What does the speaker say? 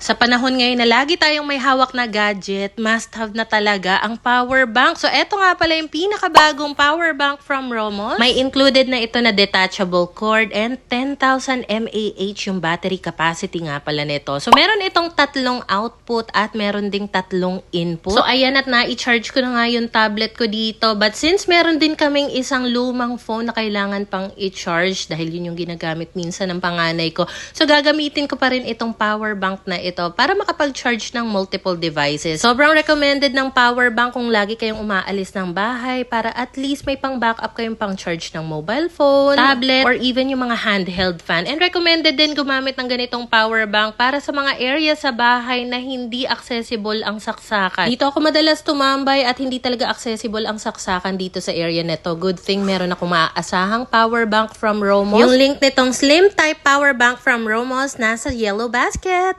Sa panahon ngayon na lagi tayong may hawak na gadget, must have na talaga ang power bank. So eto nga pala yung pinakabagong power bank from Romos. May included na ito na detachable cord and 10,000 mAh yung battery capacity nga pala nito. So meron itong tatlong output at meron ding tatlong input. So ayan, at na-i-charge ko na nga yung tablet ko dito. But since meron din kaming isang lumang phone na kailangan pang i-charge dahil yun yung ginagamit minsan ng panganay ko. So gagamitin ko pa rin itong power bank na ito para makapag-charge ng multiple devices. Sobrang recommended ng power bank kung lagi kayong umaalis ng bahay para at least may pang backup kayong pang charge ng mobile phone, tablet, or even yung mga handheld fan. And recommended din gumamit ng ganitong power bank para sa mga area sa bahay na hindi accessible ang saksakan. Dito ako madalas tumambay at hindi talaga accessible ang saksakan dito sa area neto. Good thing meron ako maaasahang power bank from Romos. Yung link nitong slim type power bank from Romos nasa yellow basket.